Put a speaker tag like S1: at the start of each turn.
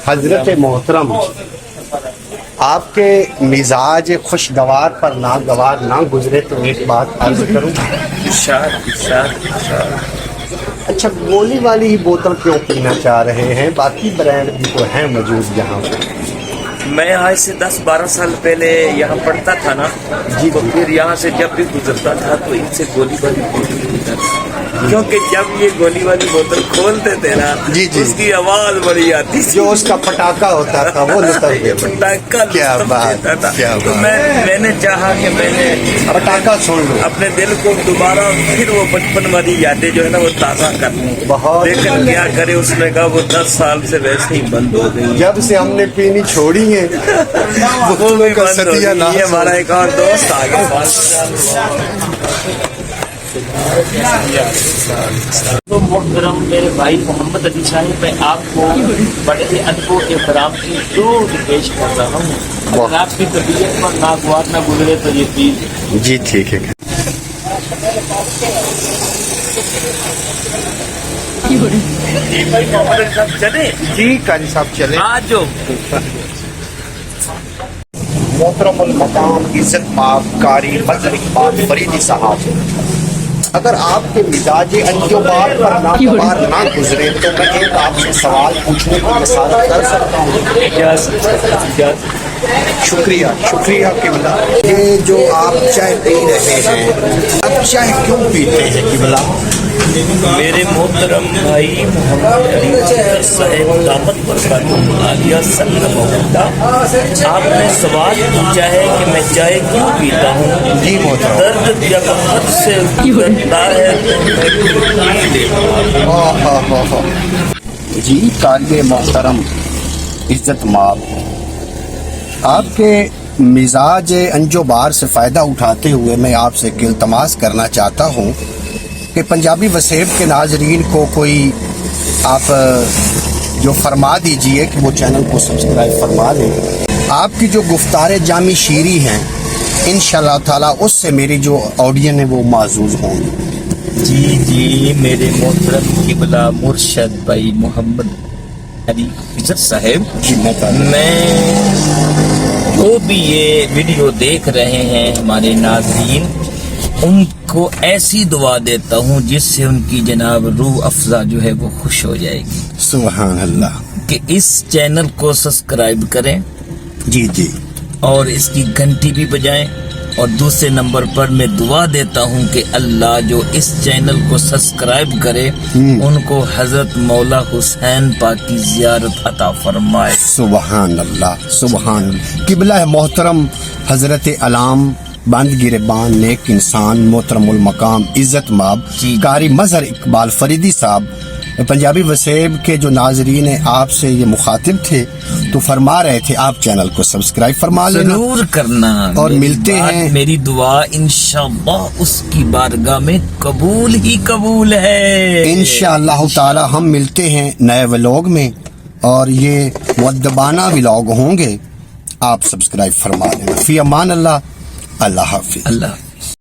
S1: حضرت محترم، آپ کے مزاج خوشگوار پر ناگوار نہ گزرے تو ایک بات عرض کروں۔ اچھا، گولی والی ہی بوتل کیوں پینا چاہ رہے ہیں؟ باقی برانڈ بھی تو ہیں موجود یہاں پہ۔
S2: میں آج سے 10-12 سال پہلے یہاں پڑھتا تھا نا جی، تو پھر یہاں سے جب بھی گزرتا تھا تو ان سے گولی والی بوتل پیتا تھا، کیونکہ جب یہ گولی والی بوتل کھولتے تھے نا
S1: جی جی،
S2: اس کی آواز بڑی آتی تھی،
S1: جو اس کا پٹاخہ ہوتا تھا وہ
S2: پٹاخہ
S1: کیا بات ہے۔
S2: تو میں نے چاہا کہ میں نے
S1: پٹاخہ سن لو،
S2: اپنے دل کو دوبارہ پھر وہ بچپن والی یادیں جو ہے نا وہ تازہ کر لوں،
S1: بہت
S2: لیکن کیا کرے، اس نے کہا وہ 10 سال سے ویسے ہی بند ہو گئی،
S1: جب سے ہم نے پینی چھوڑی ہے
S2: وہ بھی بند ہو گئی۔ یہ ہمارا ایک اور دوست آ گیا۔ تو محترم میرے بھائی محمد علی صاحب، میں آپ کو بڑے ہی ادب و احترام کی درود پیش کر رہا ہوں۔ اگر آپ کی طبیعت پر ناگوار نہ گزرے تو یہ پلیز۔
S1: جی ٹھیک ہے۔
S2: جی بھائی محمد علی صاحب چلے؟
S1: جی قاری صاحب چلے۔
S2: آج جو
S1: محترم المقام عزت مآب قاری مظہر اقبال فریدی صاحب، اگر آپ کے مزاج انجوبار پر ناگوار نہ گزرے تو میں ایک آپ سے سوال پوچھنے کی جسارت کر سکتا ہوں؟ شکریہ شکریہ قبلہ۔ یہ جو آپ چائے پی رہے ہیں، آپ چائے کیوں پیتے ہیں قبلہ؟
S2: میرے محترم بھائی محمد علی صاحب دامت برکاتہ عالیہ صلی اللہ علیہ، آپ نے سوال پوچھا ہے کہ میں چائے کیوں پیتا ہوں۔
S1: جی محترم،
S2: درد جب خود سے گزرتا ہے تو میں پی لیتا ہوں۔
S1: جی قاری محترم عزت مآب، آپ کے مزاج انجوبار سے فائدہ اٹھاتے ہوئے میں آپ سے التماس کرنا چاہتا ہوں کہ پنجابی وسیب کے ناظرین کو کوئی آپ جو فرما دیجئے کہ وہ چینل کو سبسکرائب فرما دیں۔ آپ کی جو گفتار جامع شیری ہیں انشاءاللہ تعالیٰ اس سے میری جو آڈین ہے وہ معزوز ہوں گی۔
S2: جی جی، میرے محترم قبلہ مرشد بھائی محمد علی عزت صاحب، میں جو بھی یہ ویڈیو دیکھ رہے ہیں ہمارے ناظرین، ان کو ایسی دعا دیتا ہوں جس سے ان کی جناب روح افزا جو ہے وہ خوش ہو جائے گی۔
S1: سبحان اللہ۔
S2: کہ اس چینل کو سبسکرائب کریں،
S1: جی جی،
S2: اور اس کی گھنٹی بھی بجائیں، اور دوسرے نمبر پر میں دعا دیتا ہوں کہ اللہ جو اس چینل کو سبسکرائب کرے ان کو حضرت مولا حسین پاک کی زیارت عطا فرمائے۔
S1: سبحان اللہ سبحان اللہ۔ قبلہ محترم حضرت علام بند گربان نیک انسان محترم المقام عزت مآب قاری مظہر اقبال فریدی صاحب پنجابی وسیب کے جو ناظرین ہیں آپ سے یہ مخاطب تھے تو فرما رہے تھے آپ چینل کو سبسکرائب فرما لینا
S2: ضرور کرنا،
S1: اور ملتے ہیں۔
S2: میری دعا انشاءاللہ اس کی بارگاہ میں قبول ہی قبول ہے
S1: انشاءاللہ تعالی۔ ہم ملتے ہیں نئے ولاگ میں اور یہ مؤدبانہ ولاگ ہوں گے، آپ سبسکرائب فرما لینا۔ فی امان اللہ، اللہ حافظ۔
S2: اللہ